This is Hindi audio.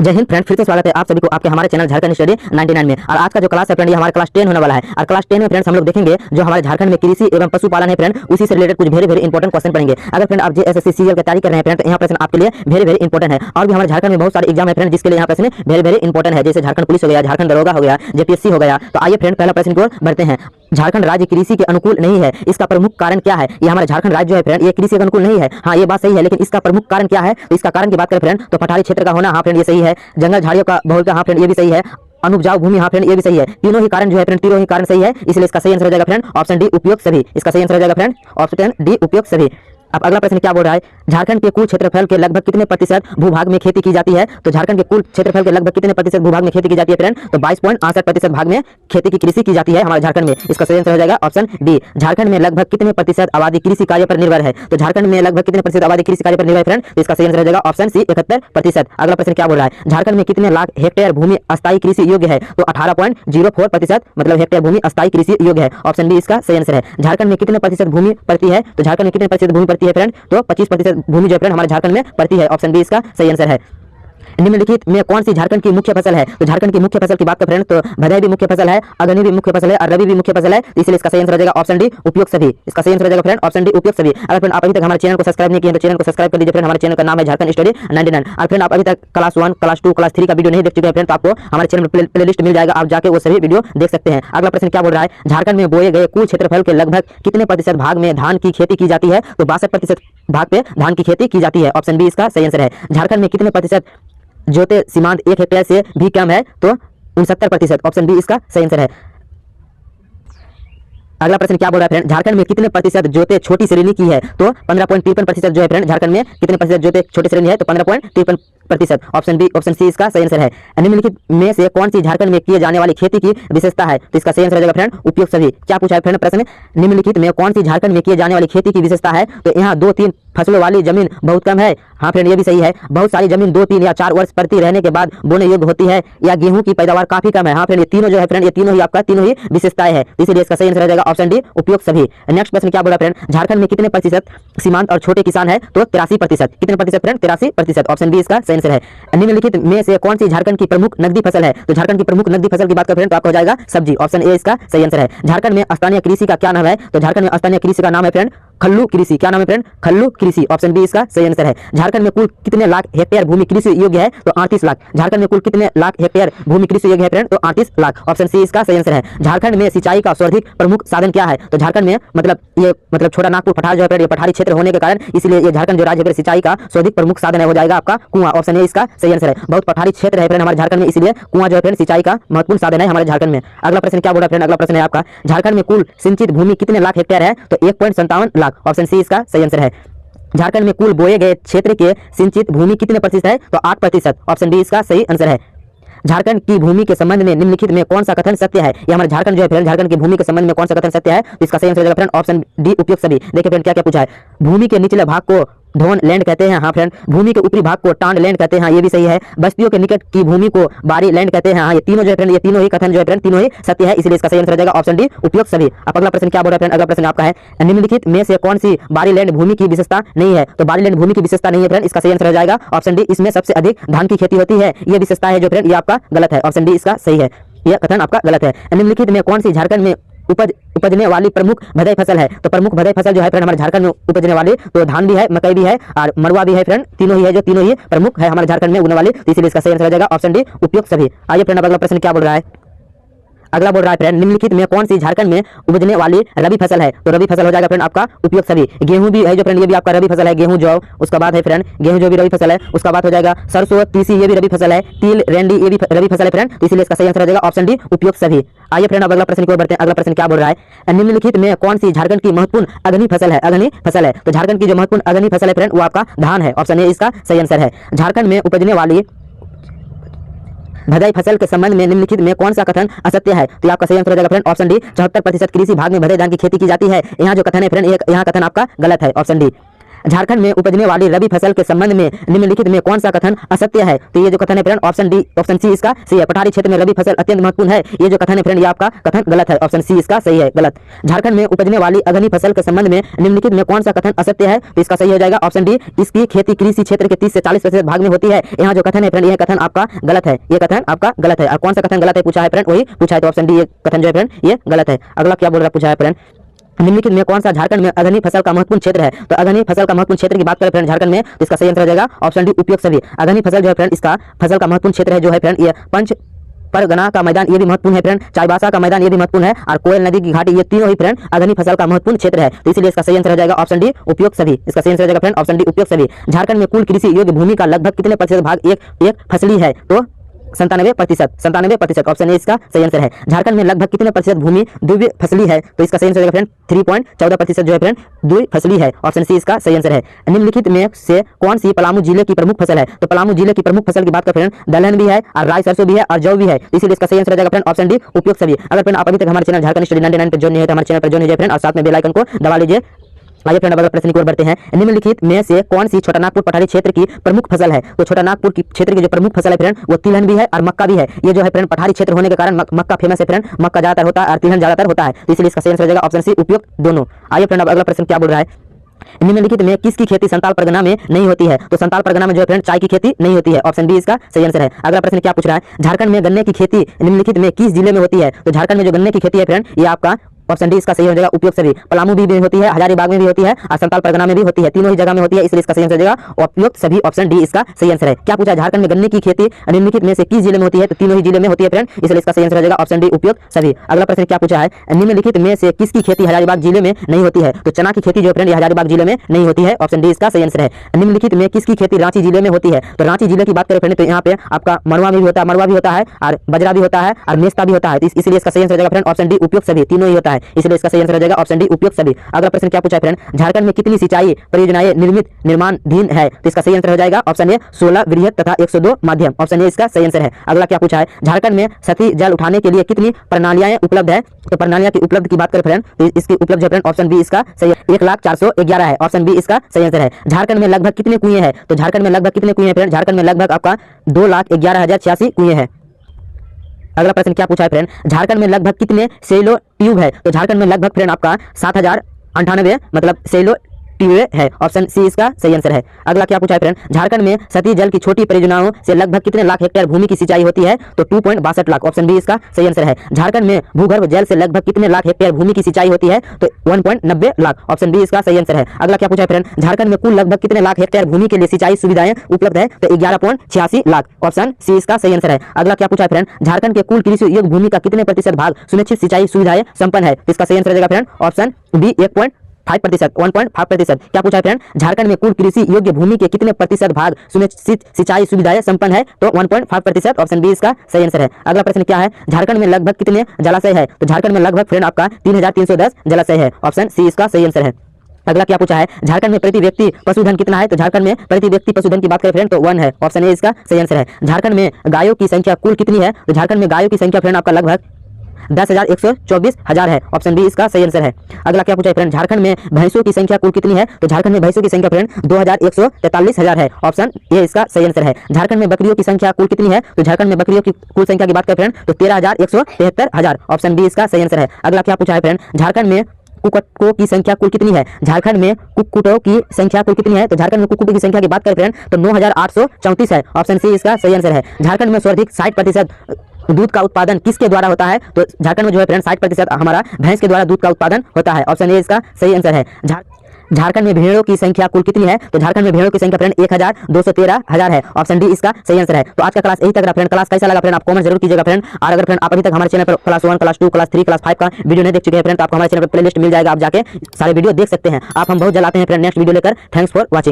जय हिंद फ्रेंड, फिर से स्वागत है आप सभी को आपके हमारे चैनल झारखंड स्टडी 99 में। और आज का जो क्लास है फ्रेंड, ये हमारा क्लास 10 होने वाला है। और क्लास 10 में फ्रेंड्स हम लोग देखेंगे जो हमारे झारखंड में कृषि एवं पशुपालन है फ्रेंड, उसी से रिलेटेड कुछ वेरी इंपॉर्टेंट क्वेश्चन पढ़ेंगे। अगर फ्रेंड आप जेएसएससी सीजीएल की तैयारी कर रहे हैं फ्रेंड, तो यहाँ प्रश्न आपके लिए वेरी इंपॉर्टेंट है। और भी हमारे झारखंड में बहुत सारे एग्जाम है फ्रेंड, जिसके लिए यहाँ प्रश्न वेरी इंपॉर्टेंट है, जैसे झारखंड पुलिस हो गया, झारखंड दरोगा हो गया, जेपीएससी हो गया। तो आइए फ्रेंड पहला प्रश्न की ओर बढ़ते हैं। झारखंड राज्य कृषि के अनुकूल नहीं है, इसका प्रमुख कारण क्या है? ये हमारा झारखंड राज्य जो है फ्रेंड, ये कृषि के अनुकूल नहीं है। हाँ, ये बात सही है, लेकिन इसका प्रमुख कारण क्या है? तो इसका कारण की बात करें फ्रेंड, तो पठारी क्षेत्र का होना, हाँ फ्रेंड ये सही है। जंगल झाड़ियों का बहुल का, हाँ फ्रेंड ये भी सही है। अनुपजाऊ भूमि, हाँ फ्रेंड ये भी सही है। तीनों ही कारण जो है फ्रेंड, तीनों ही कारण सही है, इसलिए इसका सही आंसर हो जाएगा फ्रेंड ऑप्शन डी उपयुक्त सभी। इसका सही आंसर हो जाएगा फ्रेंड ऑप्शन डी उपयुक्त सभी। अब अगला प्रश्न क्या बोल रहा है? झारखंड के कुल क्षेत्रफल के लगभग कितने प्रतिशत भूभाग में खेती की जाती है? तो झारखंड के कुल क्षेत्रफल के लगभग कितने प्रतिशत भूभाग में खेती की जाती है फ्रेंड? तो 22.68% भाग में खेती की कृषि की जाती है हमारे झारखंड में। इसका सही आंसर हो जाएगा ऑप्शन डी। झारखंड में लगभग कितने प्रतिशत आबादी कृषि कार्य पर निर्भर है? तो झारखंड में लगभग कितने प्रतिशत आबादी कृषि कार्य पर निर्भर है फ्रेंड? तो इसका सही आंसर हो जाएगा ऑप्शन सी 71%। अगला प्रश्न क्या बोल रहा है? झारखंड में कितने लाख हेक्टेयर भूमि अस्थायी कृषि योग्य है? तो 18.04% मतलब हेक्टेयर भूमि अस्थायी कृषि योग्य है। ऑप्शन डी इसका सही आंसर है। झारखंड में कितने प्रतिशत भूमि पड़ती है? तो झारखंड में कितने प्रतिशत भूमि पड़ती है फ्रेंड? तो 25% भूमि जो फ्रेंड हमारे झारखंड में पड़ती है। ऑप्शन बी इसका सही आंसर है। निम्नलिखित में कौन सी झारखंड की मुख्य फसल है? तो झारखंड की मुख्य फसल की बात करें फ्रेंड, तो भदाई भी मुख्य फसल है, अगनी भी मुख्य फसल है और रबी भी मुख्य फसल है, इसलिए इसका सही आंसर हो जाएगा ऑप्शन डी उपयुक्त सभी। इसका सही आंसर हो जाएगा फ्रेंड ऑप्शन डी उपयुक्त सभी। अगर फ्रेंड आप अभी तक हमारे चैनल को सब्सक्राइब नहीं किए तो चैनल को सब्सक्राइब कर लीजिए फ्रेंड। हमारे चैनल का नाम है झारखंड स्टडी 99। और फ्रेंड आप अभी तक क्लास 1, क्लास 2, क्लास 3 का वीडियो नहीं देख चुके हैं फ्रेंड, तो आपको हमारे चैनल में प्लेलिस्ट मिल जाएगा, आप जाके वो सभी वीडियो देख सकते हैं। अगला प्रश्न क्या बोल रहा है? झारखंड में बोए गए कुल क्षेत्रफल के लगभग कितने प्रतिशत भाग में धान की खेती की जाती है? तो 62% भाग पे धान की खेती की जाती है। ऑप्शन बी इसका सही आंसर है। झारखंड में कितने प्रतिशत जोते सीमांत 1 हेक्टेयर से भी कम है? तो 69%। ऑप्शन बी इसका सही आंसर है। अगला प्रश्न क्या बोल रहा है फ्रेंड? झारखंड में कितने प्रतिशत जोते छोटी श्रेणी की है? तो 15.53% जो है फ्रेंड, झारखंड में कितने प्रतिशत जोते छोटी श्रेणी है? तो 15.53%। ऑप्शन बी ऑप्शन सी इसका सही आंसर है। निम्नलिखित में से कौन सी झारखंड में किए जाने वाली खेती की विशेषता है? तो इसका सही आंसर हो जाएगा फ्रेंड उपयुक्त सभी। क्या पूछा है फ्रेंड प्रश्न? निम्नलिखित में कौन सी झारखंड में किए जाने वाली खेती की विशेषता है? तो यहाँ 2-3 फसलों वाली जमीन बहुत कम है। हाँ फ्रेंड ये भी सही है। बहुत सारी जमीन 2-3 या 4 वर्ष प्रति रहने के बाद बोने योग्य होती है, या गेहूं की पैदावार काफी कम है। हाँ फ्रेंड ये तीनों जो है फ्रेंड, ये तीनों ही आपका तीनों ही विशेषताएं है, इसलिए इसका सही आंसर हो जाएगा ऑप्शन डी उपयुक्त सभी। नेक्स्ट प्रश्न क्या बोला फ्रेंड? झारखंड में कितने प्रतिशत सीमांत और छोटे किसान है? तो 83%। कितने प्रतिशत फ्रेंड? 83%। ऑप्शन बी इसका सही आंसर है। निम्नलिखित में से कौन सी झारखंड की प्रमुख नकदी फसल है? तो झारखंड की प्रमुख नकदी फसल की बात करें तो आपको हो जाएगा सब्जी। ऑप्शन ए इसका सही आंसर है। झारखंड में स्थानीय कृषि का क्या नाम है? तो झारखंड में स्थानीय कृषि का नाम है फ्रेंड खल्लू कृषि। क्या नाम है फ्रेंड? खल्लू कृषि। ऑप्शन बी इसका सही आंसर है। झारखंड में कुल कितने लाख हेक्टेयर भूमि कृषि योग्य है? तो 38 लाख। झारखंड में कुल कितने लाख हेक्टेयर भूमि कृषि योग्य है फ्रेंड? तो 38 लाख। ऑप्शन सी इसका सही आंसर है। झारखंड में सिंचाई का सर्वाधिक प्रमुख साधन क्या है? तो झारखंड में मतलब छोटा नागपुर पठार जो है ये पठारी क्षेत्र होने के कारण, इसलिए ये झारखंड जो राज्य है सिंचाई का सर्वाधिक प्रमुख साधन है, हो जाएगा आपका कुआं। ऑप्शन ए इसका सही आंसर है। बहुत पठारी क्षेत्र है फ्रेंड हमारे झारखंड में, इसलिए कुआं जो है फ्रेंड सिंचाई का महत्वपूर्ण साधन है हमारे झारखंड में। अगला प्रश्न क्या बोला फ्रेंड? अगला प्रश्न है आपका, झारखंड में कुल सिंचित भूमि कितने लाख हेक्टेयर है? तो 1.57 लाख। ऑप्शन सी इसका सही आंसर है। झारखंड में कुल बोए गए क्षेत्र के सिंचित भूमि कितने प्रतिशत है? तो 8%। ऑप्शन बी इसका सही आंसर है। झारखंड की भूमि के संबंध में निम्नलिखित में कौन सा कथन सत्य है? ये हमारे झारखंड जो है फ्रेंड, झारखंड की भूमि के संबंध में कौन सा कथन सत्य है? तो इसका सही आंसर हो जाएगा फ्रेंड ऑप्शन डी उपयुक्त सभी। देखिए फ्रेंड क्या क्या पूछा है। भूमि के निचले भाग को धोन लैंड कहते हैं। हाँ फ्रेंड। भूमि के ऊपरी भाग को टांड लैंड कहते हैं। हाँ ये भी सही है। बस्तियों के निकट की भूमि को बारी लैंड कहते हैं। हाँ ये तीनों जो है फ्रेंड, ये तीनों ही कथन जो है फ्रेंड, तीनों ही सत्य है, इसलिए इसका सही आंसर हो जाएगा ऑप्शन डी उपयुक्त सभी। अब अगला प्रश्न क्या बोल रहा है फ्रेंड? अगला प्रश्न आपका है, निम्नलिखित में से कौन सी बारी लैंड भूमि की विशेषता नहीं है? तो बारी लैंड भूमि की विशेषता नहीं है फ्रेंड, इसका सही आंसर हो जाएगा ऑप्शन डी। इसमें सबसे अधिक धान की खेती होती है, ये विशेषता है जो फ्रेंड, ये आपका गलत है। ऑप्शन डी इसका सही है, यह कथन आपका गलत है। निम्नलिखित में कौन सी झारखंड में उपजने वाली प्रमुख भदाई फसल है? तो प्रमुख भदाई फसल जो है फ्रेंड हमारे झारखंड में उपजने वाली, तो धान भी है, मकई भी है और मड़ुआ भी है फ्रेंड, तीनों ही है, जो तीनों ही प्रमुख है हमारे झारखंड में उगने वाली, तो इसलिए इसका सही आंसर हो जाएगा ऑप्शन डी उपयुक्त सभी। आइए फ्रेंड अगला प्रश्न क्या बोल रहा है? अगला बोल रहा है फ्रेंड, निम्नलिखित में कौन सी झारखंड में उपजने वाली रबी फसल है? तो रबी फसल हो जाएगा फ्रेंड आपका उपयुक्त सभी। गेहूं भी है जो फ्रेंड, ये भी आपका रबी फसल है, गेहूं जौ, उसका बाद है फ्रेंड गेहूं जो भी रबी फसल है, उसका बाद हो जाएगा सरसों तीसी, ये भी रबी फसल है, तिल रेंडी ये भी रबी फसल है फ्रेंड, तो इसलिए इसका सही आंसर हो जाएगा ऑप्शन डी उपयुक्त सभी। आइए फ्रेंड अब अगला प्रश्न की ओर बढ़ते हैं। अगला प्रश्न क्या बोल रहा है? निम्नलिखित में कौन सी झारखंड की महत्वपूर्ण अग्नि फसल है? अग्नि फसल है। तो झारखंड की जो महत्वपूर्ण अग्नि फसल है फ्रेंड, वो आपका धान है। ऑप्शन ए इसका सही आंसर है। झारखंड में उपजने वाली भदाई फसल के संबंध में निम्नलिखित में कौन सा कथन असत्य है? तो आपका सही आंसर हो जाएगा फ्रेंड ऑप्शन डी 74% कृषि भाग में भदाई धान की खेती की जाती है। यहाँ जो कथन है फ्रेंड, यहाँ कथन आपका गलत है। Option D. झारखंड में उपजने वाली रबी फसल के संबंध में निम्नलिखित में कौन सा कथन असत्य है? तो ये जो कथन है friend option D option C इसका सही है। पठारी क्षेत्र में रबी फसल अत्यंत महत्वपूर्ण है, ये जो कथन है फ्रेंड ये आपका कथन गलत है। ऑप्शन सी इसका सही है, गलत। झारखंड में उपजने वाली अगनी फसल के संबंध में निम्नलिखित में कौन सा कथन असत्य है? तो इसका सही हो जाएगा ऑप्शन डी, इसकी खेती कृषि क्षेत्र के 30 से 40% भाग में होती है। यहाँ जो कथन है फ्रेंड यह कथन आपका गलत है, ये कथन आपका गलत है। और कौन सा कथन गलत है पूछा है फ्रेंड, वही पूछा है, तो ऑप्शन डी ये कथन जो है फ्रेंड ये गलत है। अगला क्या बोल रहा पूछा है फ्रेंड, निम्नलिखित में कौन सा झारखंड में अगनी फसल का महत्वपूर्ण क्षेत्र है? तो अगनी फसल का महत्वपूर्ण क्षेत्र की बात करें फ्रेंड झारखंड में, तो इसका सही आंसर हो जाएगा ऑप्शन डी उपयुक्त सभी। अगनी फसल जो है फ्रेंड इसका फसल का महत्वपूर्ण क्षेत्र है जो है फ्रेंड ये पंच परगना का मैदान ये भी महत्वपूर्ण है फ्रेंड, चाईबासा का मैदान ये भी महत्वपूर्ण है, और कोयल नदी की घाटी ये तीनों ही फ्रेंड अगनी फसल का महत्वपूर्ण क्षेत्र है। तो इसलिए इसका सही आंसर हो जाएगा ऑप्शन डी उपयुक्त सभी। इसका सही आंसर हो जाएगा फ्रेंड ऑप्शन डी उपयुक्त सभी। झारखंड में कुल कृषि योग्य भूमि का लगभग कितने प्रतिशत भाग एक फसली है? तो 97%। ऑप्शन ए इसका सही आंसर है। झारखंड में लगभग कितने प्रतिशत भूमि द्वितीय फसली है? तो इसका सही आंसर हो जाएगा फ्रेंड 3.14% जो है फ्रेंड द्वितीय फसली है। ऑप्शन सी इसका सही आंसर है। निम्नलिखित में से कौन सी पलामू जिले की प्रमुख फसल है? तो पलामू जिले की प्रमुख फसल की बात करें फ्रेंड दलहन भी है और राई सरसों भी है और जौ भी है, इसलिए इसका सही आंसर हो जाएगा फ्रेंड ऑप्शन डी उपयुक्त सभी। अगर फ्रेंड आप अभी तक हमारे चैनल झारखंड स्टडी 99 पर ज्वाइन नहीं है तो हमारे चैनल पर ज्वाइन कीजिए फ्रेंड और साथ में बेल आइकन को दबा लीजिए। आइए फ्रेंड अगला प्रश्न की ओर बढ़ते हैं। निम्नलिखित में से कौन सी छोटा नागपुर पठारी क्षेत्र की प्रमुख फसल है? तो छोटा नागपुर की क्षेत्र की जो प्रमुख फसल है फ्रेंड वो तिलहन भी है और मक्का भी है। ये जो है फ्रेंड पठारी क्षेत्र होने के कारण मक्का फेमस है फ्रेंड, मक्का ज्यादातर होता है और तिलहन ज्यादातर होता है, तो इसलिए इसका सही आंसर हो जाएगा ऑप्शन सी उपयुक्त दोनों। आइए फ्रेंड अब अगला प्रश्न क्या बोल रहा है, निम्नलिखित में किसकी खेती संताल परगना में नहीं होती है? तो संताल परगना में जो है फ्रेंड चाय की खेती नहीं होती है। ऑप्शन बी इसका सही आंसर है। अगला प्रश्न क्या पूछ रहा है, झारखंड में गन्ने की खेती निम्नलिखित में किस जिले में होती है? तो झारखंड में जो गन्ने की खेती है फ्रेंड ये आपका ऑप्शन डी इसका सही हो जाएगा उपयुक्त सभी। पलामू भी होती है, हजारीबाग में भी होती है और संताल परगना में भी होती है, तीनों ही जगह में होती है, इसलिए इसका सही आंसर हो जाएगा उपयुक्त सभी। ऑप्शन डी इसका सही आंसर है। क्या पूछा, झारखंड में गन्ने की खेती निम्नलिखित में से किस जिले में होती है? तो तीनों ही जिले में होती है फ्रेंड, इसलिए इसका सही आंसर हो जाएगा ऑप्शन डी उपयुक्त सभी। अगला प्रश्न क्या पूछा है, निम्नलिखित में से किसकी खेती हजारीबाग जिले में नहीं होती है? तो चना की खेती जो फ्रेंड हजारीबाग जिले में नहीं होती है, ऑप्शन डी इसका सही आंसर है। निम्नलिखित में किसकी खेती रांची जिले में होती है? तो रांची जिले की बात करें फ्रेंड तो यहाँ पे आपका मरवा भी होता है और बजरा भी होता है और मेस्ता भी होता है, इसलिए इसका सही आंसर हो जाएगा फ्रेंड ऑप्शन डी उपयुक्त सभी, तीनों ही होता है, इसलिए इसका सही आंसर हो जाएगा ऑप्शन डी उपयुक्त सभी। अगला प्रश्न क्या पूछा है फ्रेंड, झारखंड में कितनी सिंचाई परियोजनाएं निर्माणाधीन है? तो इसका सही आंसर हो जाएगा ऑप्शन ए 16 वृहद तथा 102 माध्यम, ऑप्शन ए इसका सही आंसर है। अगला क्या पूछा है, झारखंड में सतही जल उठाने के लिए कितनी प्रणालियां उपलब्ध है? तो प्रणालियां की उपलब्ध की बात करें फ्रेंड तो इसकी उपलब्ध फ्रेंड ऑप्शन बी इसका सही है 1,04,11 है, ऑप्शन बी इसका सही आंसर है। झारखंड में लगभग कितने कुएं हैं? तो झारखंड में लगभग कितने कुएं हैं फ्रेंड? झारखंड में लगभग आपका 2,11,086 कुएं हैं। अगला प्रश्न क्या पूछा है फ्रेंड, झारखंड में लगभग कितने सेलो ट्यूब है? तो झारखंड में लगभग फ्रेंड आपका 7,098 मतलब सेलो ट्यूब है, ऑप्शन सी इसका सही आंसर है। अगला क्या पूछा है फ्रेंड, झारखंड में सतही जल की छोटी परियोजनाओं से लगभग कितने लाख हेक्टेयर भूमि की सिंचाई होती है? तो 2.62 लाख, ऑप्शन बी इसका सही आंसर है। झारखंड में भूगर्भ जल से लगभग कितने लाख हेक्टेयर भूमि की सिंचाई होती है? तो 1.90 लाख, ऑप्शन बी इसका सही आंसर है। अगला क्या पूछा है फ्रेंड, झारखंड में कुल लगभग कितने लाख हेक्टेयर भूमि के लिए सिंचाई सुविधाएं उपलब्ध है? तो 11.86 लाख, ऑप्शन सी इसका सही आंसर है। अगला क्या पूछा है फ्रेंड, झारखंड के कुल कृषि योग्य भूमि का कितने प्रतिशत भाग सुनिश्चित सिंचाई सुविधाएं संपन्न है? इसका सही आंसर हो जाएगा फ्रेंड ऑप्शन बी 1.5%। क्या पूछा है फ्रेंड, झारखंड में कुल कृषि योग्य भूमि के कितने प्रतिशत भाग सुनिश्चित सिंचाई सुविधाएं संपन्न है? तो 1.5%, ऑप्शन बी इसका सही आंसर है। अगला प्रश्न क्या है, झारखंड में लगभग कितने जलाशय है? तो झारखंड में लगभग फ्रेंड आपका 3,310 जलाशय है, ऑप्शन सी इसका सही आंसर है। अगला क्या पूछा है, झारखंड में प्रति व्यक्ति पशुधन कितना है? तो झारखंड में प्रति व्यक्ति पशुधन की बात करें फ्रेंड तो 1 है, ऑप्शन ए इसका सही आंसर है। झारखंड में गायों की संख्या कुल कितनी है? तो झारखंड में गायों की संख्या फ्रेंड आपका लगभग 10,124,000 है, ऑप्शन बी इसका सही आंसर है। अगला क्या पूछा है फ्रेंड, झारखंड में भैंसों की संख्या कुल कितनी है? तो झारखंड में भैंसों की संख्या फ्रेंड 2,143,000 है, ऑप्शन ए इसका सही आंसर है। झारखंड में बकरियों की संख्या कुल कितनी है? तो झारखंड में बकरियों की कुल संख्या की बात करें फ्रेंड तो 13,173,000, ऑप्शन बी इसका सही आंसर है। अगला क्या पूछा है फ्रेंड, झारखंड में कुक्कुटों की संख्या कुल कितनी है? झारखंड में कुक्कुटों की संख्या कुल कितनी है? तो झारखंड में कुक्कुटों की संख्या की बात करें फ्रेंड तो 9,834 है, ऑप्शन सी इसका सही आंसर है। झारखंड में सर्वाधिक 60% दूध का उत्पादन किसके द्वारा होता है? तो झारखंड में जो है फ्रेंड 60% हमारा भैंस के द्वारा दूध का उत्पादन होता है, ऑप्शन ए इसका सही आंसर है। झारखंड में भेड़ों की संख्या कुल कितनी है? तो झारखंड में भेड़ों की संख्या फ्रेंड 1,213,000 है, ऑप्शन डी इसका सही आंसर है। तो आज का क्लास यही तक रहा फ्रेंड। क्लास कैसा लगा फ्रेंड आप कमेंट जरूर कीजिएगा फ्रेंड। और अगर फ्रेंड आप अभी तक हमारे चैनल पर क्लास 1, क्लास 2, क्लास 3, क्लास 5 का वीडियो नहीं देख चुके हैं फ्रेंड तो आपको हमारे चैनल पर प्लेलिस्ट मिल जाएगा, आप जाके सारे वीडियो देख सकते हैं। आप हम बहुत जल्द आते हैं फ्रेंड नेक्स्ट वीडियो लेकर। Thanks for watching.